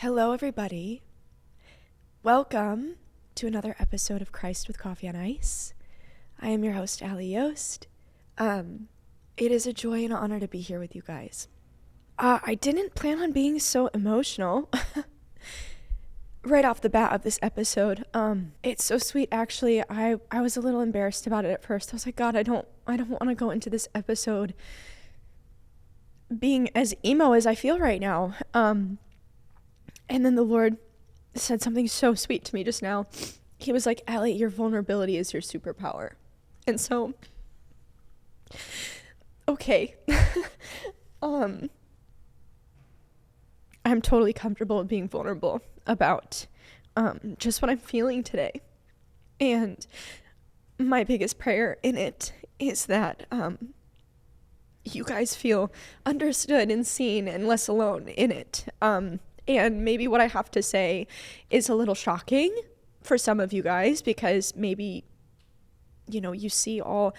Hello, everybody. Welcome to another episode of Christ with Coffee on Ice. I am your host, ALLYYOST. It is a joy and honor to be here with you guys. I didn't plan on being so emotional right off the bat of this episode. It's so sweet, actually. I was a little embarrassed about it at first. I was like, God, I don't want to go into this episode being as emo as I feel right now. And then the Lord said something so sweet to me just now. He was like, Allie, your vulnerability is your superpower. And so, okay. I'm totally comfortable with being vulnerable about just what I'm feeling today. And my biggest prayer in it is that you guys feel understood and seen and less alone in it. And maybe what I have to say is a little shocking for some of you guys because maybe, you see all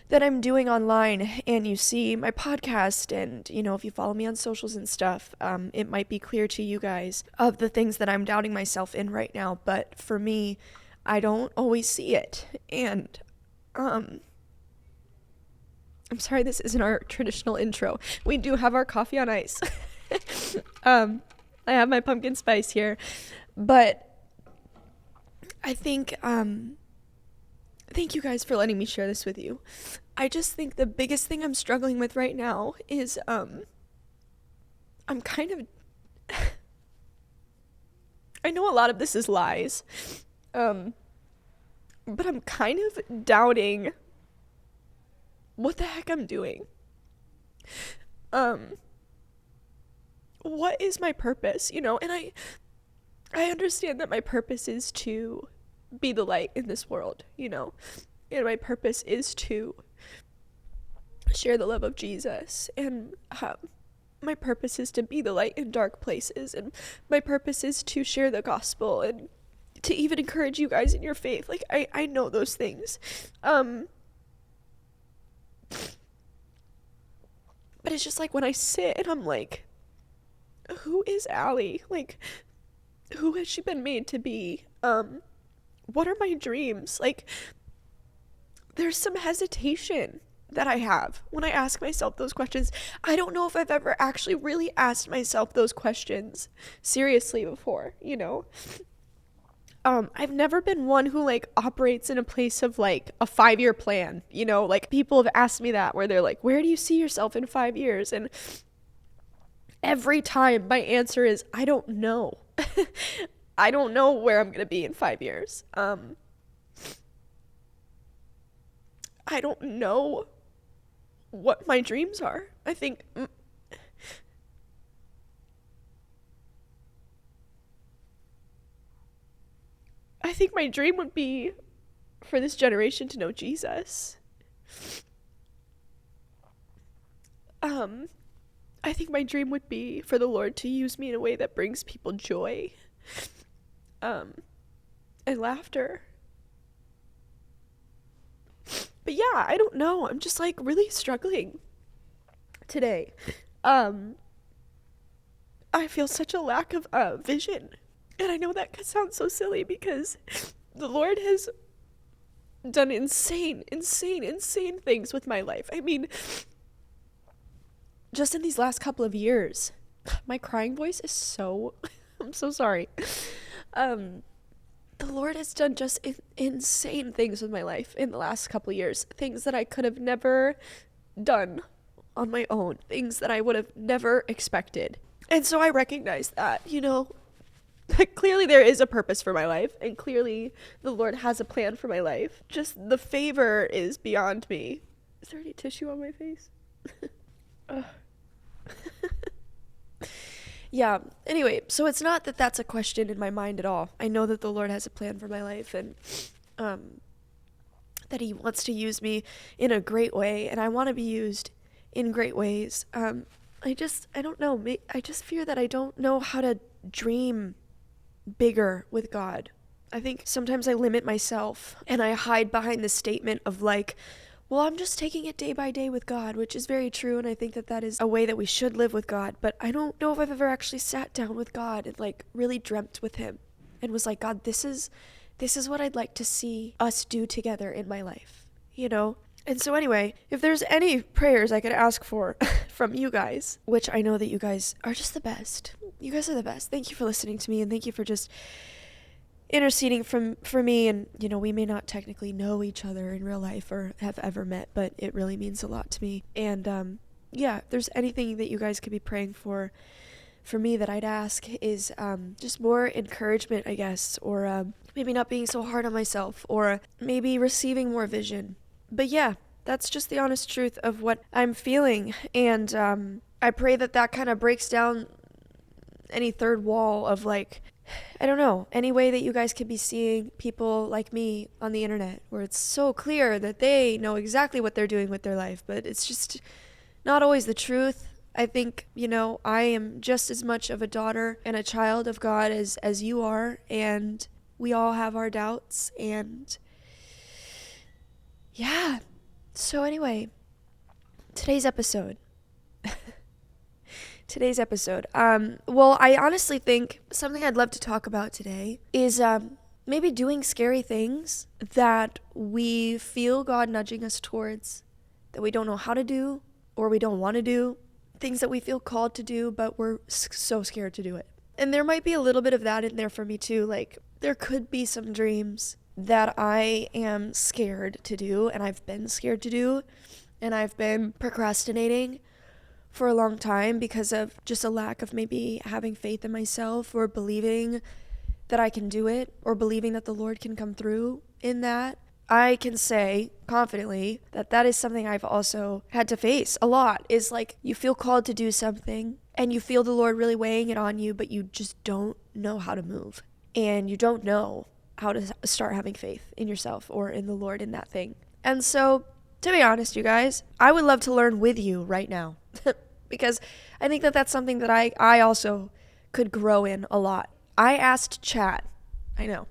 that I'm doing online and you see my podcast and, if you follow me on socials and stuff, it might be clear to you guys of the things that I'm doubting myself in right now. But for me, I don't always see it. And I'm sorry, this isn't our traditional intro. We do have our coffee on ice. I have my pumpkin spice here, but I think, thank you guys for letting me share this with you. I just think the biggest thing I'm struggling with right now is, I'm kind of, I know a lot of this is lies, but I'm kind of doubting what the heck I'm doing. What is my purpose, and I understand that my purpose is to be the light in this world, and my purpose is to share the love of Jesus, and my purpose is to be the light in dark places, and my purpose is to share the gospel and to even encourage you guys in your faith. Like, I know those things, but it's just like when I sit and I'm like, who is Allie? Like, who has she been made to be? What are my dreams? Like, there's some hesitation that I have when I ask myself those questions. I don't know if I've ever actually really asked myself those questions seriously before, I've never been one who operates in a place of a 5-year plan, people have asked me that where they're like, where do you see yourself in 5 years? And every time my answer is, I don't know. I don't know where I'm going to be in 5 years. I don't know what my dreams are. I think my dream would be for this generation to know Jesus. I think my dream would be for the Lord to use me in a way that brings people joy, and laughter. But yeah, I don't know. I'm just really struggling today. I feel such a lack of vision. And I know that could sound so silly because the Lord has done insane things with my life. I mean, just in these last couple of years, my crying voice is so, I'm so sorry. The Lord has done just insane things with my life in the last couple of years. Things that I could have never done on my own. Things that I would have never expected. And so I recognize that, clearly there is a purpose for my life. And clearly the Lord has a plan for my life. Just the favor is beyond me. Is there any tissue on my face? Yeah, anyway, so it's not that that's a question in my mind at all. I know that the Lord has a plan for my life and that he wants to use me in a great way, and I want to be used in great ways. I don't know. I just fear that I don't know how to dream bigger with God. I think sometimes I limit myself and I hide behind the statement of well, I'm just taking it day by day with God, which is very true, and I think that that is a way that we should live with God. But I don't know if I've ever actually sat down with God and like really dreamt with him and was like, God, this is what I'd like to see us do together in my life, you know? And so anyway, if there's any prayers I could ask for from you guys, which I know that you guys are just the best. You guys are the best. Thank you for listening to me, and thank you for just interceding for me. And, you know, we may not technically know each other in real life or have ever met, but it really means a lot to me. And yeah, if there's anything that you guys could be praying for me that I'd ask is just more encouragement, I guess, or maybe not being so hard on myself, or maybe receiving more vision. But yeah, that's just the honest truth of what I'm feeling. And I pray that that kind of breaks down any third wall of like, I don't know, any way that you guys could be seeing people like me on the internet, where it's so clear that they know exactly what they're doing with their life, but it's just not always the truth. I think, you know, I am just as much of a daughter and a child of God as you are, and we all have our doubts. And yeah, so anyway, today's episode. Well, I honestly think something I'd love to talk about today is maybe doing scary things that we feel God nudging us towards, that we don't know how to do or we don't want to do, things that we feel called to do, but we're so scared to do it. And there might be a little bit of that in there for me too. Like, there could be some dreams that I am scared to do, and I've been scared to do, and I've been procrastinating for a long time because of just a lack of maybe having faith in myself, or believing that I can do it, or believing that the Lord can come through in that. I can say confidently that that is something I've also had to face a lot, is like you feel called to do something and you feel the Lord really weighing it on you, but you just don't know how to move, and you don't know how to start having faith in yourself or in the Lord in that thing. And so, to be honest, you guys, I would love to learn with you right now because I think that that's something that I also could grow in a lot. I asked chat. I know,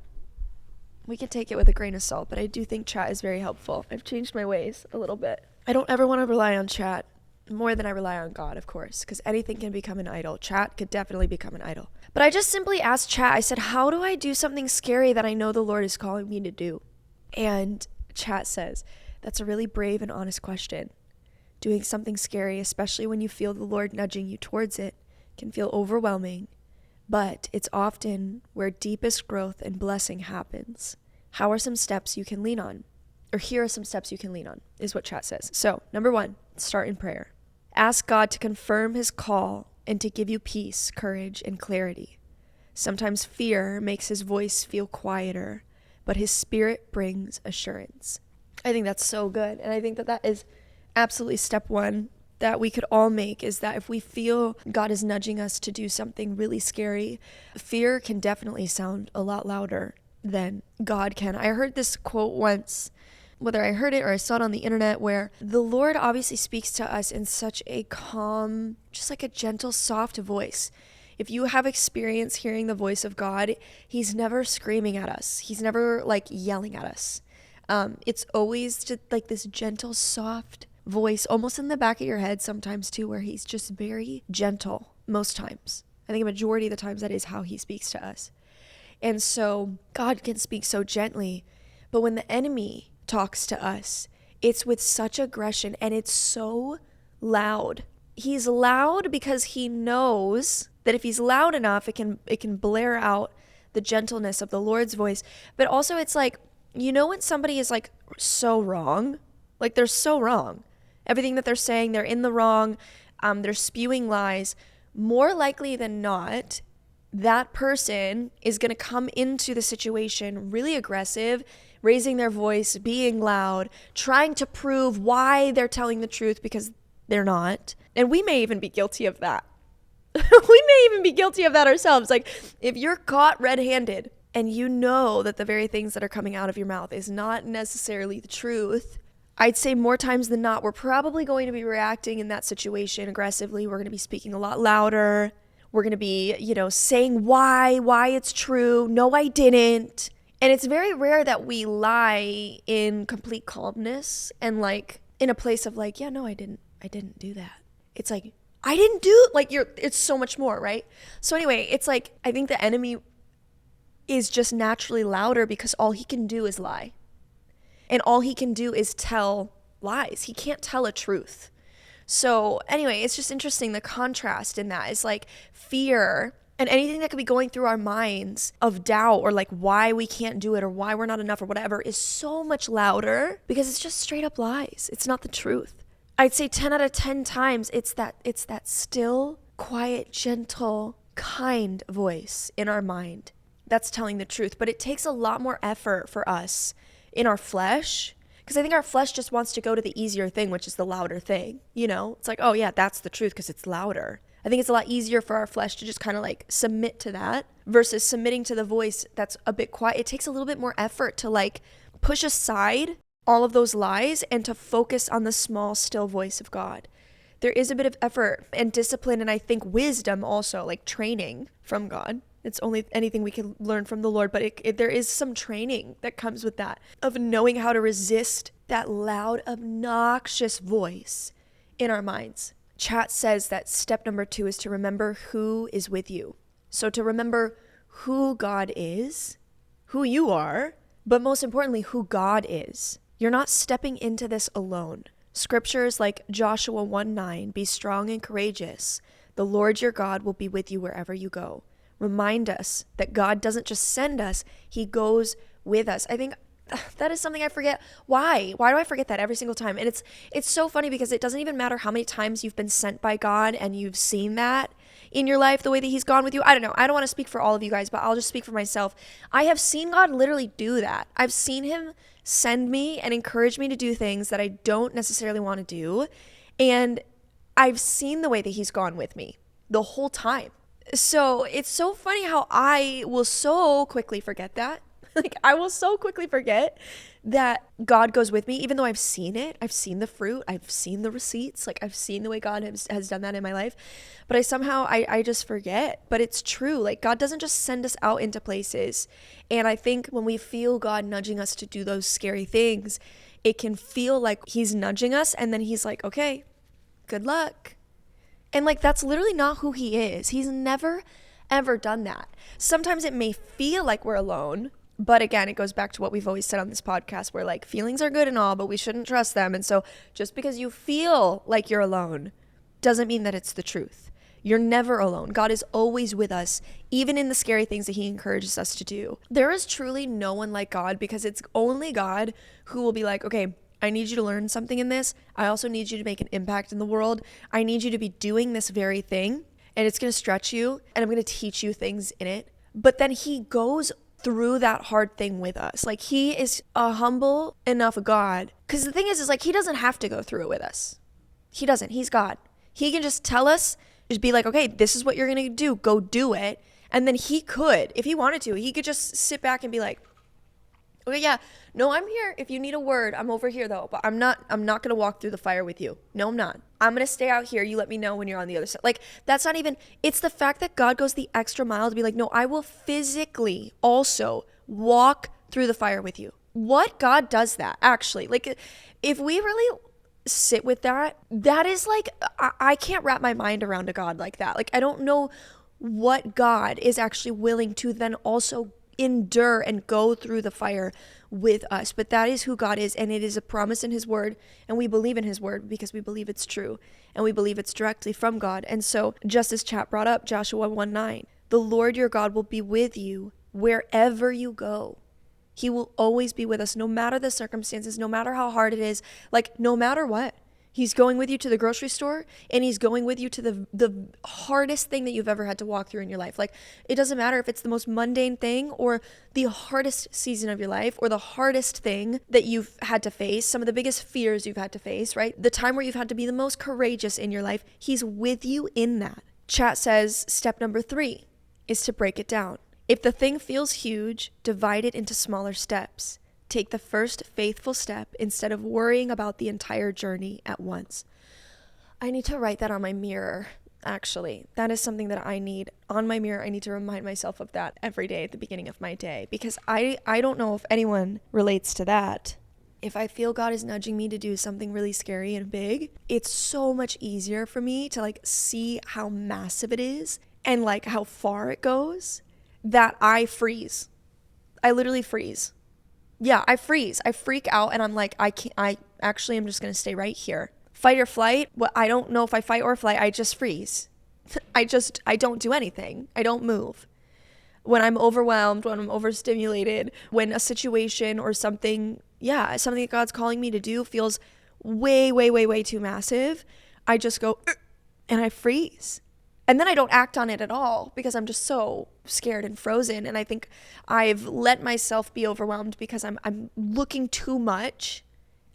we can take it with a grain of salt, but I do think chat is very helpful. I've changed my ways a little bit. I don't ever want to rely on chat more than I rely on God, of course, because anything can become an idol. Chat could definitely become an idol. But I just simply asked chat, I said, how do I do something scary that I know the Lord is calling me to do? And chat says, that's a really brave and honest question. Doing something scary, especially when you feel the Lord nudging you towards it, can feel overwhelming, but it's often where deepest growth and blessing happens. How are some steps you can lean on? Or here are some steps you can lean on, is what chat says. So, number 1, start in prayer. Ask God to confirm his call and to give you peace, courage, and clarity. Sometimes fear makes his voice feel quieter, but his spirit brings assurance. I think that's so good. And I think that that is absolutely step 1 that we could all make, is that if we feel God is nudging us to do something really scary, fear can definitely sound a lot louder than God can. I heard this quote once, whether I heard it or I saw it on the internet, where the Lord obviously speaks to us in such a calm, just like a gentle, soft voice. If you have experience hearing the voice of God, he's never screaming at us. He's never like yelling at us. It's always just like this gentle, soft voice, almost in the back of your head sometimes too, where he's just very gentle most times. I think a majority of the times that is how he speaks to us. And so God can speak so gently, but when the enemy talks to us, it's with such aggression, and it's so loud. He's loud because he knows that if he's loud enough, it can blare out the gentleness of the Lord's voice. But also it's like, you know, when somebody is like so wrong, like they're so wrong, everything that they're saying, they're in the wrong, they're spewing lies, more likely than not, that person is going to come into the situation really aggressive, raising their voice, being loud, trying to prove why they're telling the truth because they're not. And we may even be guilty of that. We may even be guilty of that ourselves. Like, if you're caught red-handed and you know that the very things that are coming out of your mouth is not necessarily the truth, I'd say more times than not, we're probably going to be reacting in that situation aggressively. We're going to be speaking a lot louder. We're going to be, saying why it's true. No, I didn't. And it's very rare that we lie in complete calmness and like in a place of like, yeah, no, I didn't do that. It's like, I didn't do, like, it's so much more, right? So anyway, it's like, I think the enemy is just naturally louder because all he can do is lie. And all he can do is tell lies. He can't tell a truth. So anyway, it's just interesting. The contrast in that is like fear and anything that could be going through our minds of doubt or like why we can't do it or why we're not enough or whatever is so much louder because it's just straight up lies. It's not the truth. I'd say 10 out of 10 times it's that still, quiet, gentle, kind voice in our mind that's telling the truth. But it takes a lot more effort for us in our flesh, because I think our flesh just wants to go to the easier thing, which is the louder thing. You know, it's like, oh yeah, that's the truth because it's louder. I think it's a lot easier for our flesh to just kind of like submit to that versus submitting to the voice that's a bit quiet. It takes a little bit more effort to like push aside all of those lies and to focus on the small, still voice of God. There is a bit of effort and discipline, and I think wisdom also, like training from God. It's only anything we can learn from the Lord, but there is some training that comes with that, of knowing how to resist that loud, obnoxious voice in our minds. Chat says that step number 2 is to remember who is with you. So to remember who God is, who you are, but most importantly, who God is. You're not stepping into this alone. Scriptures like Joshua 1:9, be strong and courageous. The Lord your God will be with you wherever you go. Remind us that God doesn't just send us, he goes with us. I think that is something I forget. Why do I forget that every single time? And it's so funny because it doesn't even matter how many times you've been sent by God and you've seen that in your life, the way that he's gone with you. I don't know. I don't want to speak for all of you guys, but I'll just speak for myself. I have seen God literally do that. I've seen him send me and encourage me to do things that I don't necessarily want to do. And I've seen the way that he's gone with me the whole time. So it's so funny how I will so quickly forget that. Like I will so quickly forget that God goes with me, even though I've seen it. I've seen the fruit. I've seen the receipts. Like I've seen the way God has done that in my life. But I just forget. But it's true. Like God doesn't just send us out into places. And I think when we feel God nudging us to do those scary things, it can feel like he's nudging us. And then he's like, okay, good luck. And like, that's literally not who he is. He's never, ever done that. Sometimes it may feel like we're alone. But again, it goes back to what we've always said on this podcast, where like feelings are good and all, but we shouldn't trust them. And so just because you feel like you're alone doesn't mean that it's the truth. You're never alone. God is always with us, even in the scary things that he encourages us to do. There is truly no one like God, because it's only God who will be like, okay, I need you to learn something in this. I also need you to make an impact in the world. I need you to be doing this very thing, and it's going to stretch you, and I'm going to teach you things in it. But then he goes through that hard thing with us. Like he is a humble enough God. Because the thing is like he doesn't have to go through it with us. He doesn't. He's God. He can just tell us, just be like, okay, this is what you're going to do. Go do it. And then he could, if he wanted to, he could just sit back and be like, okay, yeah, no, I'm here. If you need a word, I'm over here though. But I'm not going to walk through the fire with you. No, I'm not. I'm going to stay out here. You let me know when you're on the other side. Like, that's not even, it's the fact that God goes the extra mile to be like, no, I will physically also walk through the fire with you. What God does that, actually. Like, if we really sit with that, that is like, I can't wrap my mind around a God like that. Like, I don't know what God is actually willing to then also endure and go through the fire with us. But that is who God is, and it is a promise in his word, and we believe in his word because we believe it's true and we believe it's directly from God. And so just as chat brought up Joshua 1:9, the Lord your God will be with you wherever you go. He will always be with us, no matter the circumstances, no matter how hard it is, like no matter what. He's going with you to the grocery store, and he's going with you to the hardest thing that you've ever had to walk through in your life. Like, it doesn't matter if it's the most mundane thing or the hardest season of your life or the hardest thing that you've had to face, some of the biggest fears you've had to face, right? The time where you've had to be the most courageous in your life, he's with you in that. Chat says step number 3 is to break it down. If the thing feels huge, divide it into smaller steps. Take the first faithful step instead of worrying about the entire journey at once. I need to write that on my mirror. Actually, that is something that I need on my mirror. I need to remind myself of that every day at the beginning of my day, because I don't know if anyone relates to that. If I feel God is nudging me to do something really scary and big, it's so much easier for me to like see how massive it is and like how far it goes, that I freeze. I literally freeze. Yeah, I freeze. I freak out, and I'm like, I actually am just going to stay right here. Fight or flight. Well, I don't know if I fight or flight. I just freeze. I don't do anything. I don't move. When I'm overwhelmed, when I'm overstimulated, when a situation or something that God's calling me to do feels way, way, way, way too massive, I just go, and I freeze. And then I don't act on it at all because I'm just so scared and frozen. And I think I've let myself be overwhelmed because I'm looking too much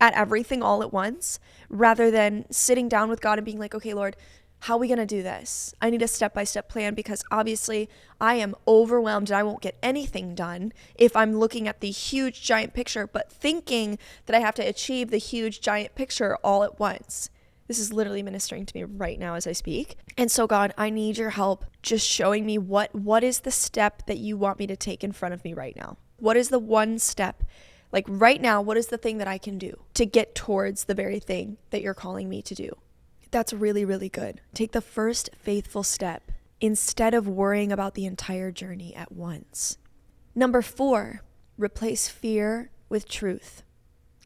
at everything all at once, rather than sitting down with God and being like, okay, Lord, how are we going to do this? I need a step-by-step plan, because obviously I am overwhelmed and I won't get anything done if I'm looking at the huge giant picture, but thinking that I have to achieve the huge giant picture all at once. This is literally ministering to me right now as I speak. And so God, I need your help just showing me what is the step that you want me to take in front of me right now? What is the one step? Like right now, what is the thing that I can do to get towards the very thing that you're calling me to do? That's really, really good. Take the first faithful step instead of worrying about the entire journey at once. Number 4, replace fear with truth.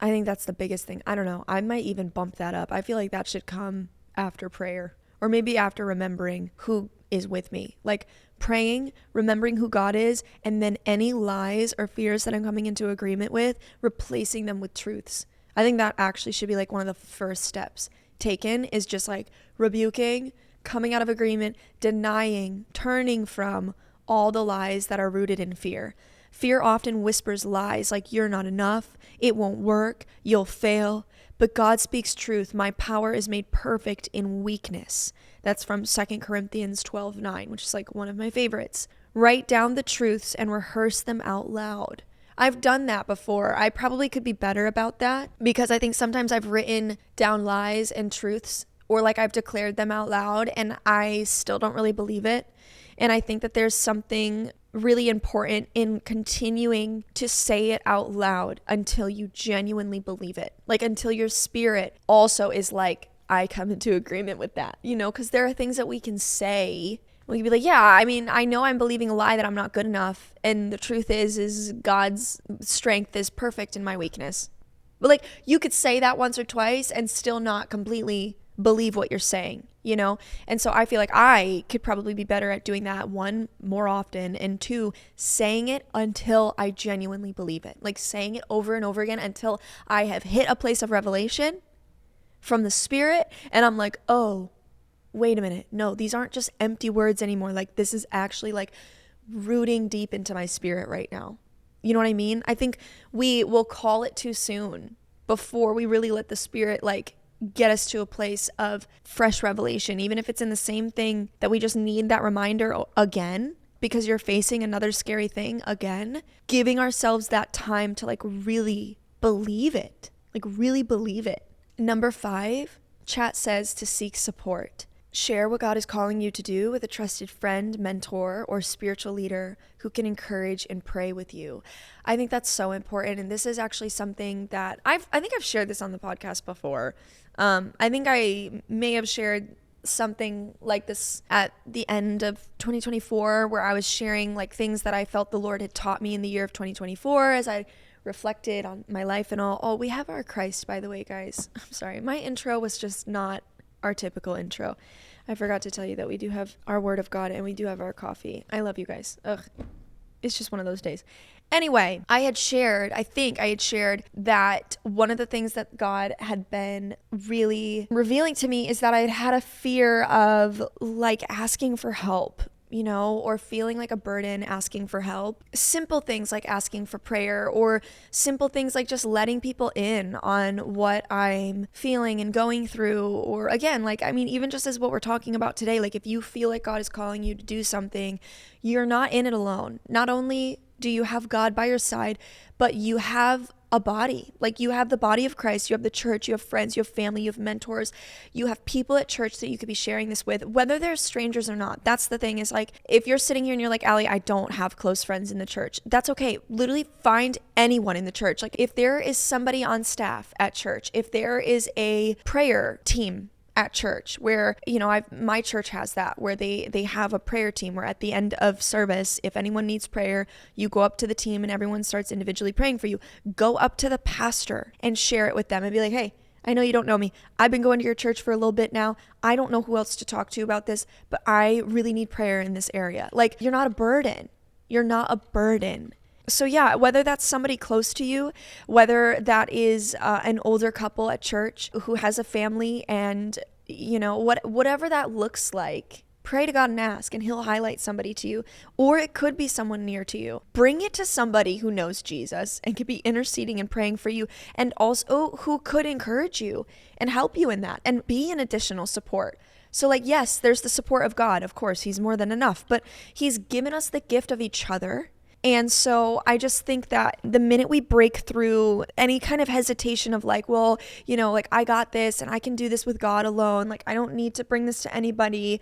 I think that's the biggest thing. I don't know. I might even bump that up. I feel like that should come after prayer, or maybe after remembering who is with me. Like praying, remembering who God is, and then any lies or fears that I'm coming into agreement with, replacing them with truths. I think that actually should be like one of the first steps taken, is just like rebuking, coming out of agreement, denying, turning from all the lies that are rooted in fear. Fear often whispers lies like you're not enough, it won't work, you'll fail. But God speaks truth. My power is made perfect in weakness. That's from 2 Corinthians 12:9, which is like one of my favorites. Write down the truths and rehearse them out loud. I've done that before. I probably could be better about that, because I think sometimes I've written down lies and truths, or like I've declared them out loud and I still don't really believe it. And I think that there's something really important in continuing to say it out loud until you genuinely believe it. Like until your spirit also is like, I come into agreement with that, because there are things that we can say. We can be like, yeah, I mean, I know I'm believing a lie that I'm not good enough. And the truth is God's strength is perfect in my weakness. But like, you could say that once or twice and still not completely believe what you're saying, And so I feel like I could probably be better at doing that, 1, more often, and 2, saying it until I genuinely believe it. Like saying it over and over again until I have hit a place of revelation from the Spirit and I'm like, oh, wait a minute. No, these aren't just empty words anymore. Like this is actually like rooting deep into my spirit right now. You know what I mean? I think we will call it too soon before we really let the Spirit like get us to a place of fresh revelation, even if it's in the same thing that we just need that reminder again, because you're facing another scary thing again, giving ourselves that time to like really believe it, Number 5, chat says to seek support. Share what God is calling you to do with a trusted friend, mentor, or spiritual leader who can encourage and pray with you. I think that's so important. And this is actually something that I think I've shared this on the podcast before. I think I may have shared something like this at the end of 2024, where I was sharing like things that I felt the Lord had taught me in the year of 2024 as I reflected on my life and all. Oh, we have our Christ, by the way, guys. I'm sorry. My intro was just not our typical intro. I forgot to tell you that we do have our Word of God and we do have our coffee. I love you guys. Ugh. It's just one of those days. Anyway, I think I had shared that one of the things that God had been really revealing to me is that I had a fear of like asking for help, or feeling like a burden asking for help. Simple things like asking for prayer, or simple things like just letting people in on what I'm feeling and going through. Or again, even just as what we're talking about today, like if you feel like God is calling you to do something, you're not in it alone. Not only do you have God by your side, but you have a body. Like, you have the body of Christ, you have the church, you have friends, you have family, you have mentors, you have people at church that you could be sharing this with, whether they're strangers or not. That's the thing, is like, if you're sitting here and you're like, Allie, I don't have close friends in the church, that's okay. Literally find anyone in the church. Like, if there is somebody on staff at church, if there is a prayer team at church, where, you know, my church has that, where they have a prayer team where at the end of service, if anyone needs prayer, you go up to the team and everyone starts individually praying for you. Go up to the pastor and share it with them and be like, hey, I know you don't know me. I've been going to your church for a little bit now. I don't know who else to talk to about this, but I really need prayer in this area. Like, you're not a burden. You're not a burden. So yeah, whether that's somebody close to you, whether that is an older couple at church who has a family, and, you know, whatever that looks like, pray to God and ask, and he'll highlight somebody to you. Or it could be someone near to you. Bring it to somebody who knows Jesus and could be interceding and praying for you, and also who could encourage you and help you in that and be an additional support. So like, yes, there's the support of God. Of course, he's more than enough, but he's given us the gift of each other. And so I just think that the minute we break through any kind of hesitation of like, well, you know, like, I got this and I can do this with God alone. Like, I don't need to bring this to anybody.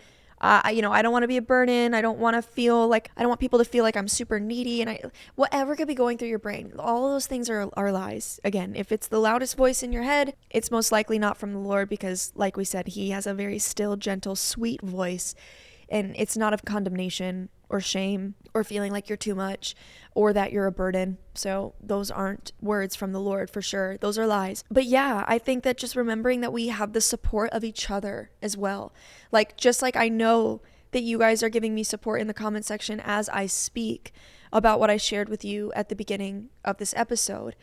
You know, I don't want to be a burden. I don't want people to feel like I'm super needy, and whatever could be going through your brain. All of those things are lies. Again, if it's the loudest voice in your head, it's most likely not from the Lord, because like we said, he has a very still, gentle, sweet voice, and it's not of condemnation or shame or feeling like you're too much or that you're a burden. So those aren't words from the Lord for sure. Those are lies. But yeah, I think that just remembering that we have the support of each other as well. Like, just like I know that you guys are giving me support in the comment section as I speak about what I shared with you at the beginning of this episode.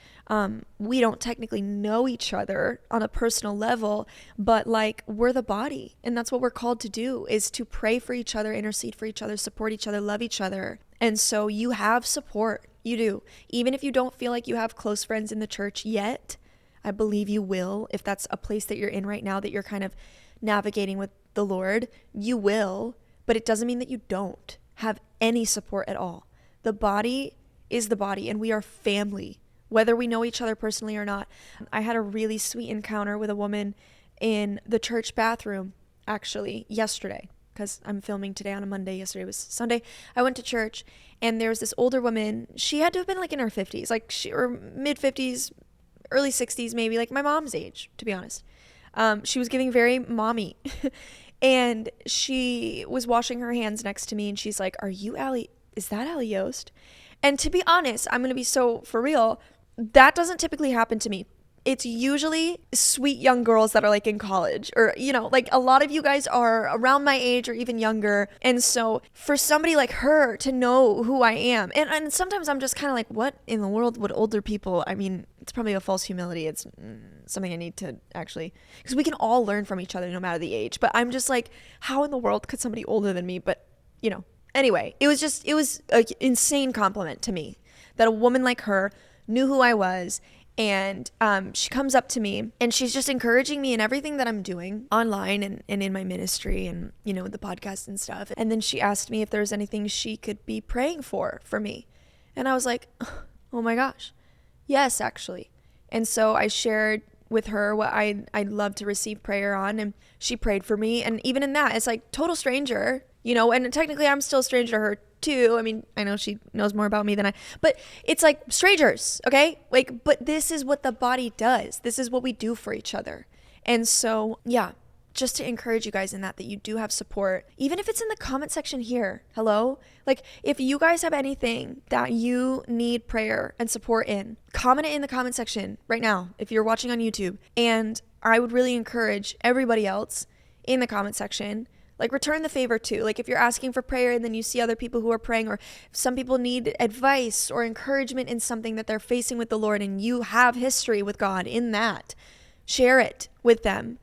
We don't technically know each other on a personal level, but like, we're the body, and that's what we're called to do, is to pray for each other, intercede for each other, support each other, love each other. And so you have support. You do. Even if you don't feel like you have close friends in the church yet, I believe you will. If that's a place that you're in right now, that you're kind of navigating with the Lord, you will. But it doesn't mean that you don't have any support at all. The body is the body, and we are family, whether we know each other personally or not. I had a really sweet encounter with a woman in the church bathroom, actually, yesterday, because I'm filming today on a Monday. Yesterday was Sunday. I went to church, and there was this older woman. She had to have been like in her 50s, or mid 50s, early 60s, maybe, like my mom's age, to be honest. She was giving very mommy. And she was washing her hands next to me, and she's like, is that Allie Yost? And to be honest, I'm going to be so for real, that doesn't typically happen to me. It's usually sweet young girls that are like in college, or, you know, like a lot of you guys are around my age or even younger. And so for somebody like her to know who I am, and sometimes I'm just kind of like, what in the world would older people, I mean, it's probably a false humility. It's something I need to actually, because we can all learn from each other no matter the age. But I'm just like, how in the world could somebody older than me? But, you know, anyway, it was an insane compliment to me that a woman like her knew who I was. And she comes up to me, and she's just encouraging me in everything that I'm doing online and in my ministry, and, you know, the podcast and stuff. And then she asked me if there was anything she could be praying for me. And I was like, oh my gosh, yes, actually. And so I shared with her what I'd love to receive prayer on, and she prayed for me. And even in that, it's like total stranger, you know, and technically I'm still a stranger to her too. I mean, I know she knows more about me than but it's like strangers, okay? Like, but this is what the body does. This is what we do for each other. And so, yeah, just to encourage you guys in that you do have support, even if it's in the comment section here. Hello? Like, if you guys have anything that you need prayer and support in, comment it in the comment section right now if you're watching on YouTube. And I would really encourage everybody else in the comment section, like, return the favor too. Like, if you're asking for prayer and then you see other people who are praying, or some people need advice or encouragement in something that they're facing with the Lord, and you have history with God in that, share it with them.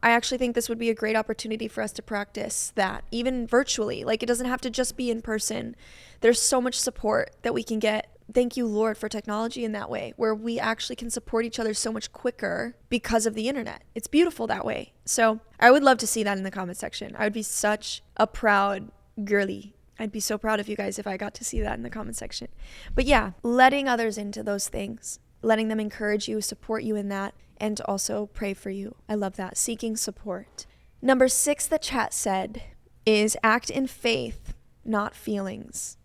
I actually think this would be a great opportunity for us to practice that, even virtually. Like, it doesn't have to just be in person. There's so much support that we can get. Thank you, Lord, for technology in that way, where we actually can support each other so much quicker because of the internet. It's beautiful that way. So I would love to see that in the comment section. I would be such a proud girly. I'd be so proud of you guys if I got to see that in the comment section. But yeah, letting others into those things, letting them encourage you, support you in that, and also pray for you. I love that. Seeking support. Number 6 that chat said is act in faith, not feelings.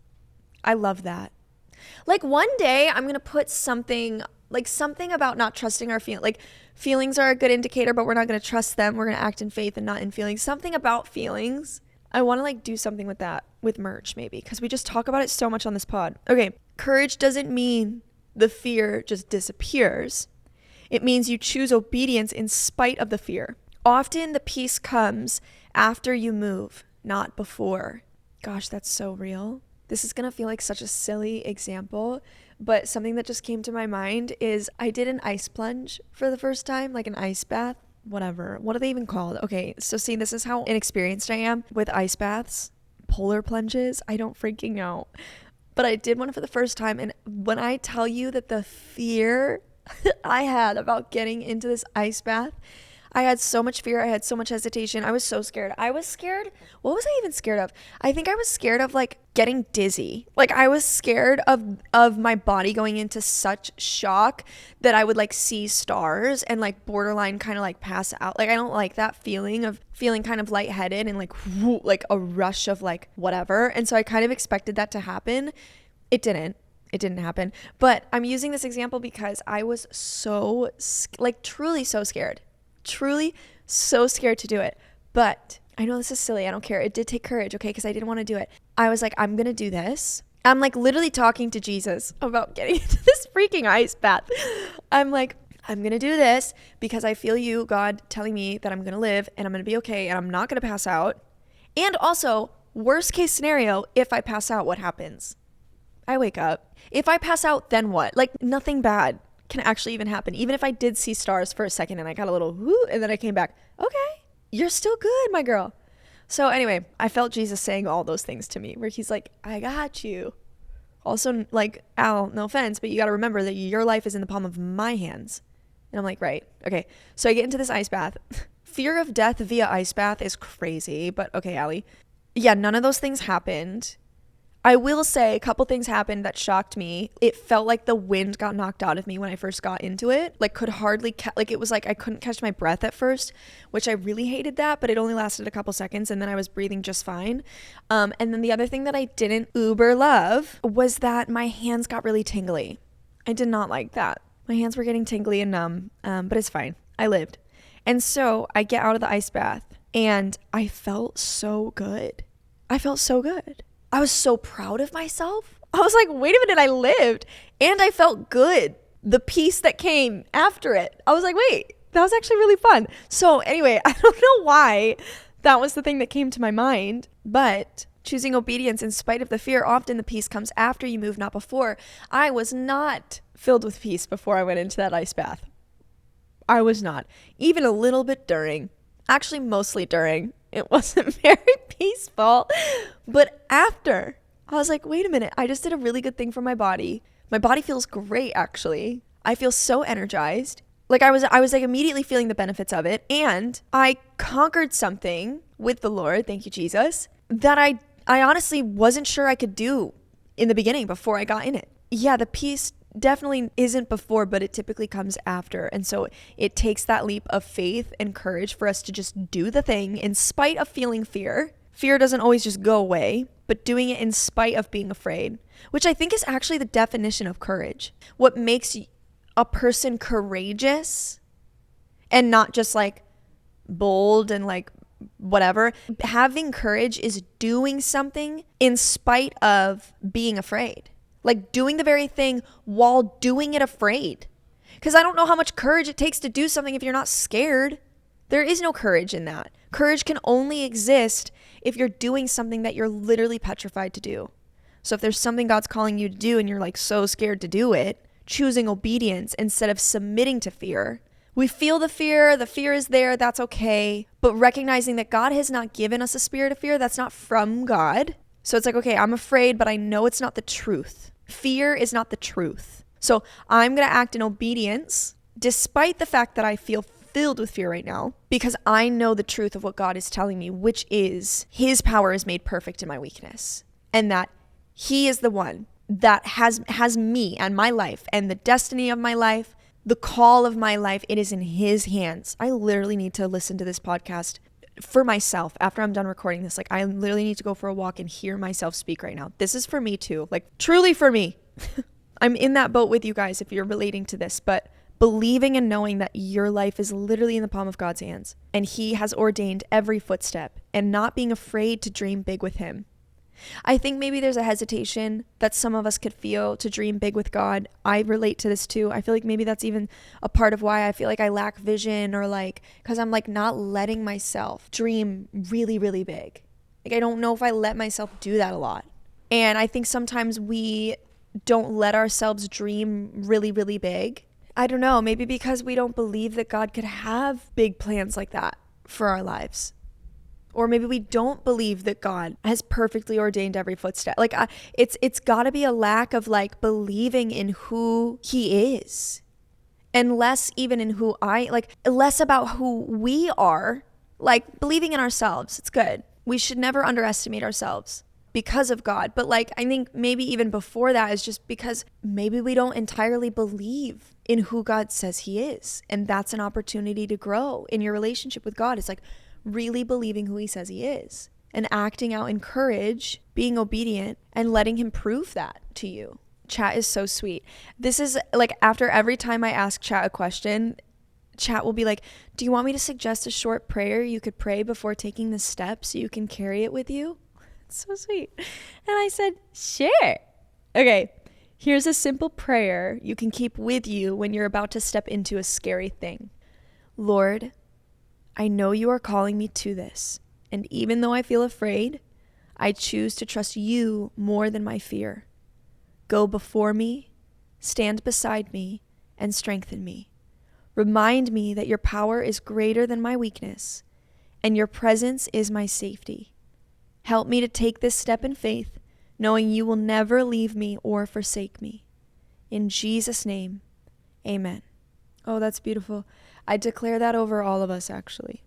I love that. Like one day I'm going to put something about not trusting our feelings. Like feelings are a good indicator, but we're not going to trust them. We're going to act in faith and not in feelings. Something about feelings. I want to like do something with that, with merch maybe, because we just talk about it so much on this pod. Okay, courage doesn't mean the fear just disappears. It means you choose obedience in spite of the fear. Often the peace comes after you move, not before. Gosh, that's so real. This is going to feel like such a silly example, but something that just came to my mind is I did an ice plunge for the first time, like an ice bath, whatever. What are they even called? Okay, so see, this is how inexperienced I am with ice baths, polar plunges. I don't freaking know. But I did one for the first time, and when I tell you that the fear I had about getting into this ice bath, I had so much fear. I had so much hesitation. I was so scared. I was scared. What was I even scared of? I think I was scared of like getting dizzy. Like I was scared of my body going into such shock that I would like see stars and like borderline kind of like pass out. Like I don't like that feeling of feeling kind of lightheaded and like whoo, like a rush of like whatever. And so I kind of expected that to happen. It didn't happen. But I'm using this example because I was so like truly so scared. Truly so scared to do it. But I know this is silly. I don't care. It did take courage, okay? Because I didn't want to do it. I was like, I'm going to do this. I'm like literally talking to Jesus about getting into this freaking ice bath. I'm like, I'm going to do this because I feel you, God, telling me that I'm going to live and I'm going to be okay and I'm not going to pass out. And also, worst case scenario, if I pass out, what happens? I wake up. If I pass out, then what? Like nothing bad can actually even happen. Even if I did see stars for a second and I got a little whoo and then I came back, okay, you're still good, my girl. So anyway, I felt Jesus saying all those things to me where he's like, I got you. Also, like, Al, no offense, but you got to remember that your life is in the palm of my hands. And I'm like, right. Okay. So I get into this ice bath. Fear of death via ice bath is crazy, but okay, Allie. Yeah, none of those things happened. I will say a couple things happened that shocked me. It felt like the wind got knocked out of me when I first got into it. Like could hardly, like it was like I couldn't catch my breath at first, which I really hated that, but it only lasted a couple seconds and then I was breathing just fine. And then the other thing that I didn't uber love was that my hands got really tingly. I did not like that. My hands were getting tingly and numb, but it's fine. I lived. And so I get out of the ice bath and I felt so good. I felt so good. I was so proud of myself. I was like, wait a minute, I lived and I felt good. The peace that came after it. I was like, wait, that was actually really fun. So anyway, I don't know why that was the thing that came to my mind, but choosing obedience in spite of the fear, often the peace comes after you move, not before. I was not filled with peace before I went into that ice bath. I was not. Even a little bit during. Actually, mostly during. It wasn't very peaceful. But after, I was like, wait a minute. I just did a really good thing for my body. My body feels great, actually. I feel so energized. Like I was like immediately feeling the benefits of it. And I conquered something with the Lord, thank you, Jesus, that I honestly wasn't sure I could do in the beginning before I got in it. Yeah, the peace definitely isn't before, but it typically comes after. And so it takes that leap of faith and courage for us to just do the thing in spite of feeling fear. Fear doesn't always just go away, but doing it in spite of being afraid, which I think is actually the definition of courage. What makes a person courageous and not just like bold and like whatever. Having courage is doing something in spite of being afraid. Like doing the very thing while doing it afraid. Because I don't know how much courage it takes to do something if you're not scared. There is no courage in that. Courage can only exist if you're doing something that you're literally petrified to do. So if there's something God's calling you to do and you're like so scared to do it, choosing obedience instead of submitting to fear. We feel the fear is there, that's okay. But recognizing that God has not given us a spirit of fear, that's not from God. So it's like, okay, I'm afraid, but I know it's not the truth. Fear is not the truth. So I'm going to act in obedience despite the fact that I feel filled with fear right now because I know the truth of what God is telling me, which is his power is made perfect in my weakness. and that he is the one that has me and my life and the destiny of my life, the call of my life. It is in his hands. I literally need to listen to this podcast for myself after I'm done recording this. Like, I literally need to go for a walk and hear myself speak right now. This is for me too, like truly for me. I'm in that boat with you guys if you're relating to this, but believing and knowing that your life is literally in the palm of God's hands and he has ordained every footstep, and not being afraid to dream big with him. I think maybe there's a hesitation that some of us could feel to dream big with God. I relate to this too. I feel like maybe that's even a part of why I feel like I lack vision, or like, because I'm like not letting myself dream really, really big. Like, I don't know if I let myself do that a lot. And I think sometimes we don't let ourselves dream really, really big. I don't know, maybe because we don't believe that God could have big plans like that for our lives. Or maybe we don't believe that God has perfectly ordained every footstep. Like, it's got to be a lack of like believing in who he is, and less even in who less about who we are, like believing in ourselves. It's good. We should never underestimate ourselves because of God. But like, I think maybe even before that is just because maybe we don't entirely believe in who God says he is. And that's an opportunity to grow in your relationship with God. It's like really believing who he says he is and acting out in courage, being obedient, and letting him prove that to you. Chat is so sweet. This is like, after every time I ask Chat a question, Chat will be like, do you want me to suggest a short prayer you could pray before taking the steps so you can carry it with you? It's so sweet. And I said, sure. Okay, here's a simple prayer you can keep with you when you're about to step into a scary thing. Lord, I know you are calling me to this, and even though I feel afraid, I choose to trust you more than my fear. Go before me, stand beside me, and strengthen me. Remind me that your power is greater than my weakness, and your presence is my safety. Help me to take this step in faith, knowing you will never leave me or forsake me. In Jesus' name, amen. Oh, that's beautiful. I declare that over all of us, actually.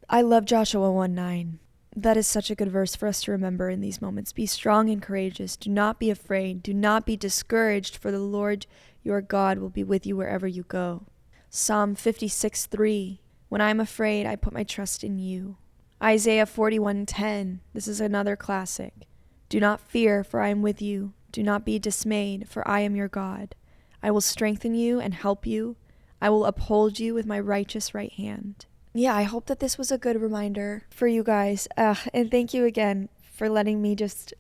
I love Joshua 1:9. That is such a good verse for us to remember in these moments. Be strong and courageous. Do not be afraid. Do not be discouraged, for the Lord your God will be with you wherever you go. Psalm 56:3. When I am afraid, I put my trust in you. Isaiah 41:10. This is another classic. Do not fear, for I am with you. Do not be dismayed, for I am your God. I will strengthen you and help you. I will uphold you with my righteous right hand. Yeah, I hope that this was a good reminder for you guys. And thank you again for letting me just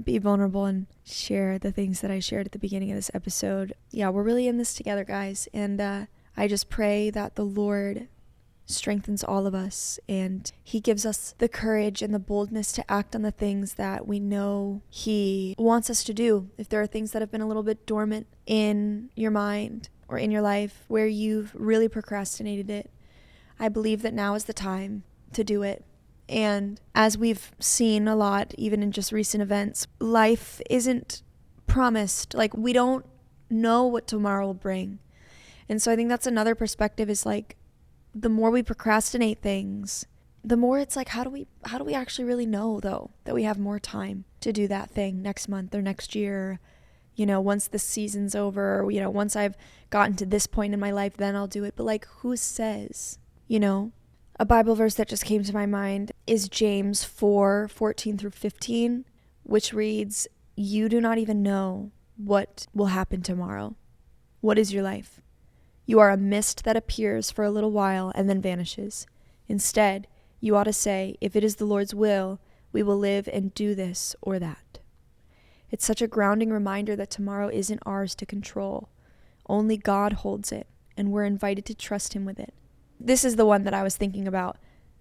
be vulnerable and share the things that I shared at the beginning of this episode. Yeah, we're really in this together, guys. And I just pray that the Lord strengthens all of us, and he gives us the courage and the boldness to act on the things that we know he wants us to do. If there are things that have been a little bit dormant in your mind or in your life where you've really procrastinated it, I believe that now is the time to do it. And as we've seen a lot, even in just recent events, life isn't promised. Like, we don't know what tomorrow will bring. And so I think that's another perspective, is like, the more we procrastinate things, the more it's like, how do we actually really know, though, that we have more time to do that thing next month or next year? You know, once the season's over, you know, once I've gotten to this point in my life, then I'll do it. But like, who says, you know? A Bible verse that just came to my mind is James 4:14-15, which reads, you do not even know what will happen tomorrow. What is your life? You are a mist that appears for a little while and then vanishes. Instead, you ought to say, if it is the Lord's will, we will live and do this or that. It's such a grounding reminder that tomorrow isn't ours to control. Only God holds it, and we're invited to trust him with it. This is the one that I was thinking about.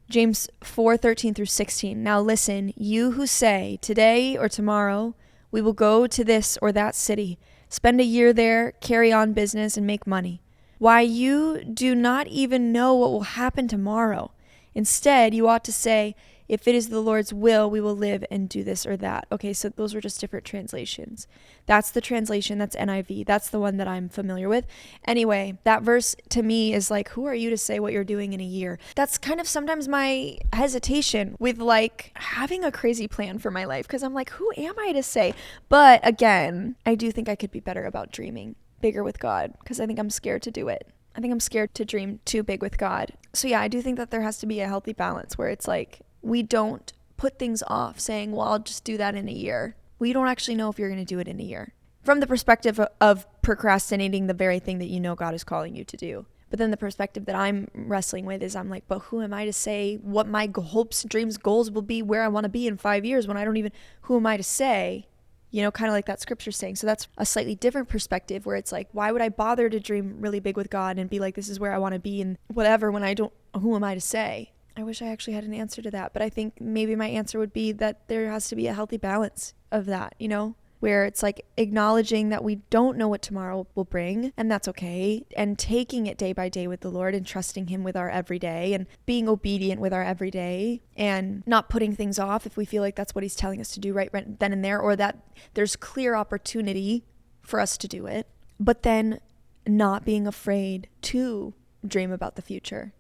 James 4:13-16. Now listen, you who say, today or tomorrow, we will go to this or that city, spend a year there, carry on business, and make money. Why, you do not even know what will happen tomorrow. Instead, you ought to say, if it is the Lord's will, we will live and do this or that. Okay, so those were just different translations. That's the translation, that's NIV. That's the one that I'm familiar with. Anyway, that verse to me is like, who are you to say what you're doing in a year? That's kind of sometimes my hesitation with like having a crazy plan for my life, because I'm like, who am I to say? But again, I do think I could be better about dreaming bigger with God, because I think I'm scared to do it. I think I'm scared to dream too big with God. So yeah, I do think that there has to be a healthy balance where it's like, we don't put things off saying, well, I'll just do that in a year. We don't actually know if you're going to do it in a year. From the perspective of procrastinating the very thing that you know God is calling you to do. But then the perspective that I'm wrestling with is I'm like, but who am I to say what my hopes, dreams, goals will be, where I want to be in 5 years when I don't even, who am I to say? You know, kind of like that scripture saying. So that's a slightly different perspective where it's like, why would I bother to dream really big with God and be like, this is where I want to be and whatever, when I don't, who am I to say? I wish I actually had an answer to that. But I think maybe my answer would be that there has to be a healthy balance of that, you know, where it's like acknowledging that we don't know what tomorrow will bring, and that's okay, and taking it day by day with the Lord and trusting him with our everyday and being obedient with our everyday and not putting things off if we feel like that's what he's telling us to do right then and there, or that there's clear opportunity for us to do it, but then not being afraid to dream about the future,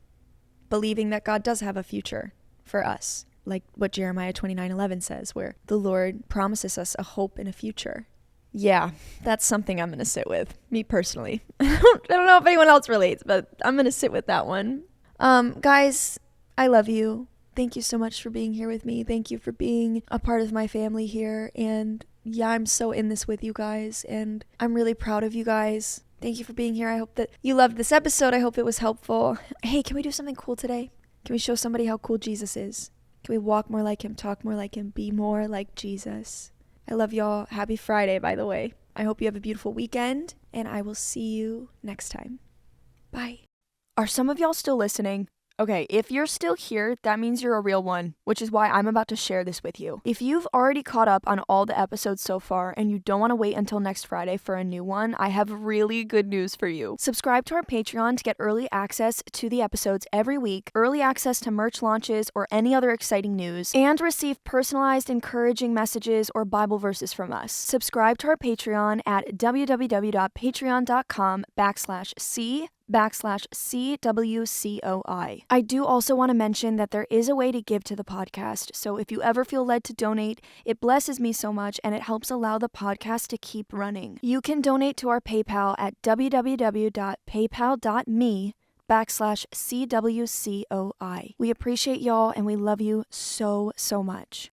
believing that God does have a future for us. Like what Jeremiah 29:11 says, where the Lord promises us a hope and a future. Yeah, that's something I'm going to sit with, me personally. I don't know if anyone else relates, but I'm going to sit with that one. Guys, I love you. Thank you so much for being here with me. Thank you for being a part of my family here. And yeah, I'm so in this with you guys, and I'm really proud of you guys. Thank you for being here. I hope that you loved this episode. I hope it was helpful. Hey, can we do something cool today? Can we show somebody how cool Jesus is? Can we walk more like him, talk more like him, be more like Jesus? I love y'all. Happy Friday, by the way. I hope you have a beautiful weekend, and I will see you next time. Bye. Are some of y'all still listening? Okay, if you're still here, that means you're a real one, which is why I'm about to share this with you. If you've already caught up on all the episodes so far and you don't want to wait until next Friday for a new one, I have really good news for you. Subscribe to our Patreon to get early access to the episodes every week, early access to merch launches or any other exciting news, and receive personalized, encouraging messages or Bible verses from us. Subscribe to our Patreon at www.patreon.com/C/CWCOI. I do also want to mention that there is a way to give to the podcast, so if you ever feel led to donate, it blesses me so much and it helps allow the podcast to keep running. You can donate to our PayPal at www.paypal.me/CWCOI. We appreciate y'all and we love you so, so much.